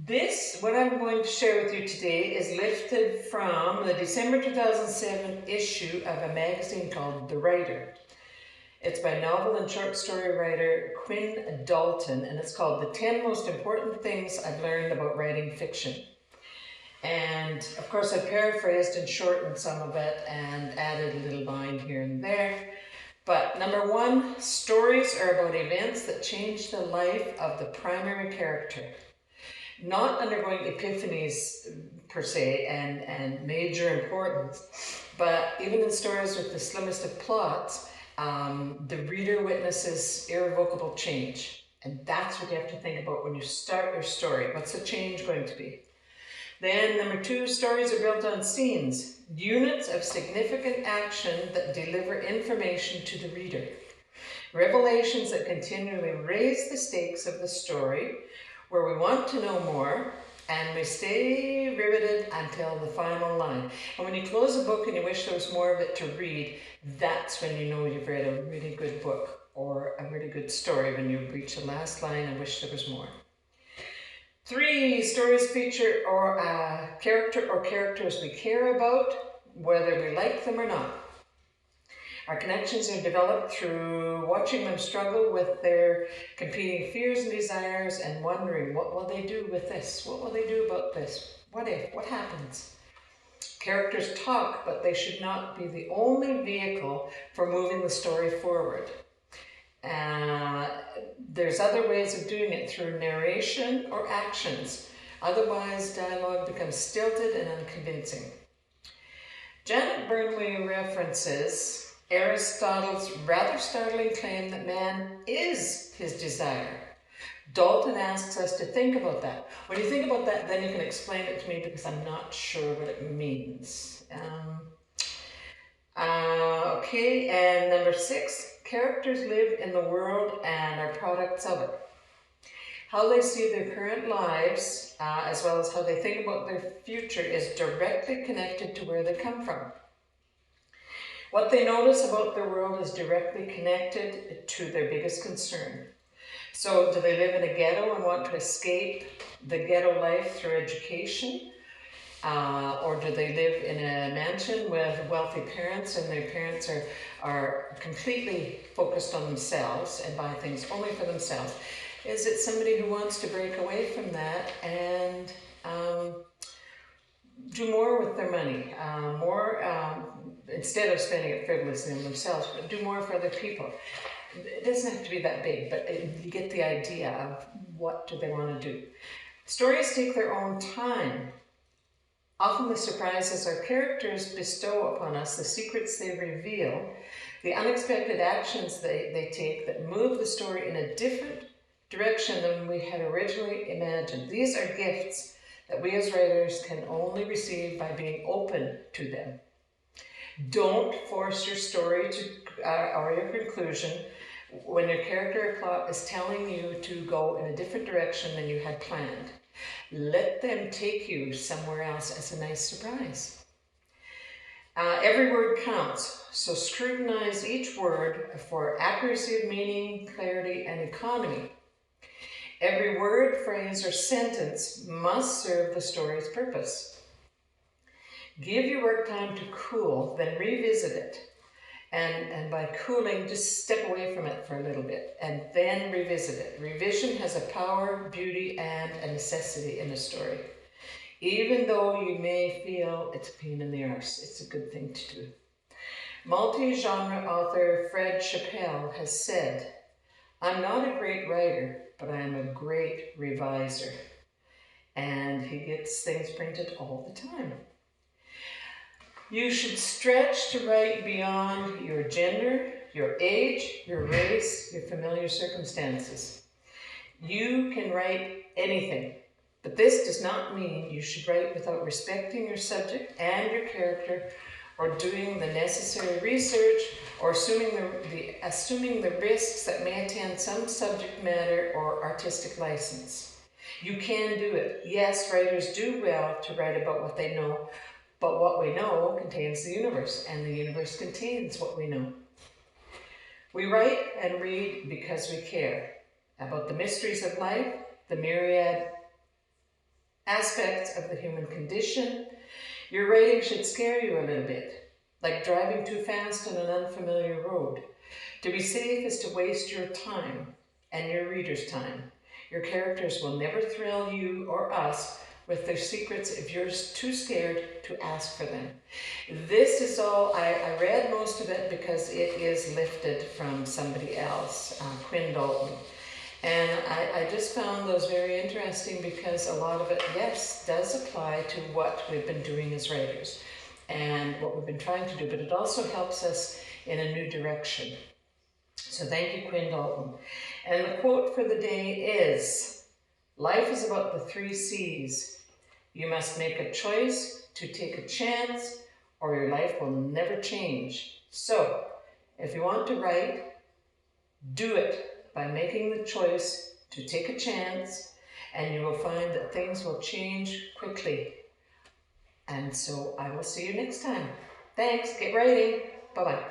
What I'm going to share with you today is lifted from the December 2007 issue of a magazine called The Writer. It's by novel and short story writer Quinn Dalton, and it's called The 10 Most Important Things I've Learned About Writing Fiction. And of course I paraphrased and shortened some of it and added a little line here and there. But number one, stories are about events that change the life of the primary character. Not undergoing epiphanies per se and major importance, but even in stories with the slimmest of plots, the reader witnesses irrevocable change. And that's what you have to think about when you start your story. What's the change going to be? Then number two, stories are built on scenes, units of significant action that deliver information to the reader. Revelations that continually raise the stakes of the story, where we want to know more and we stay riveted until the final line. And when you close a book and you wish there was more of it to read, that's when you know you've read a really good book or a really good story, when you reach the last line and wish there was more. Three, stories feature a character or characters we care about, whether we like them or not. Our connections are developed through watching them struggle with their competing fears and desires and wondering, what will they do with this? What will they do about this? What if? What happens? Characters talk, but they should not be the only vehicle for moving the story forward. There's other ways of doing it through narration or actions. Otherwise, dialogue becomes stilted and unconvincing. Janet Burnley references Aristotle's rather startling claim that man is his desire. Dalton asks us to think about that. When you think about that, then you can explain it to me, because I'm not sure what it means. Okay, and number six, characters live in the world and are products of it. How they see their current lives, as well as how they think about their future, is directly connected to where they come from. What they notice about their world is directly connected to their biggest concern. So, do they live in a ghetto and want to escape the ghetto life through education? Or do they live in a mansion with wealthy parents and their parents are completely focused on themselves and buy things only for themselves? Is it somebody who wants to break away from that and do more with their money, instead of spending it frivolously on themselves, but do more for other people? It doesn't have to be that big, but you get the idea of what do they want to do. Stories take their own time. Often the surprises our characters bestow upon us, the secrets they reveal, the unexpected actions they take that move the story in a different direction than we had originally imagined. These are gifts that we as writers can only receive by being open to them. Don't force your story or your conclusion when your character or plot is telling you to go in a different direction than you had planned. Let them take you somewhere else as a nice surprise. Every word counts, so scrutinize each word for accuracy of meaning, clarity, and economy. Every word, phrase, or sentence must serve the story's purpose. Give your work time to cool, then revisit it. And by cooling, just step away from it for a little bit and then revisit it. Revision has a power, beauty, and a necessity in a story. Even though you may feel it's a pain in the arse, it's a good thing to do. Multi-genre author Fred Chappell has said, "I'm not a great writer, but I am a great reviser." And he gets things printed all the time. You should stretch to write beyond your gender, your age, your race, your familiar circumstances. You can write anything, but this does not mean you should write without respecting your subject and your character, or doing the necessary research, or assuming the risks that may attend some subject matter or artistic license. You can do it. Yes, writers do well to write about what they know, but what we know contains the universe, and the universe contains what we know. We write and read because we care about the mysteries of life, the myriad aspects of the human condition. Your writing should scare you a little bit, like driving too fast on an unfamiliar road. To be safe is to waste your time and your reader's time. Your characters will never thrill you or us with their secrets if you're too scared to ask for them. This is all, I read most of it because it is lifted from somebody else, Quinn Dalton. And I just found those very interesting because a lot of it, yes, does apply to what we've been doing as writers and what we've been trying to do, but it also helps us in a new direction. So thank you, Quinn Dalton. And the quote for the day is, life is about the 3 C's. You must make a choice to take a chance or your life will never change. So if you want to write, do it by making the choice to take a chance, and you will find that things will change quickly. And so I will see you next time. Thanks, get writing. Bye-bye.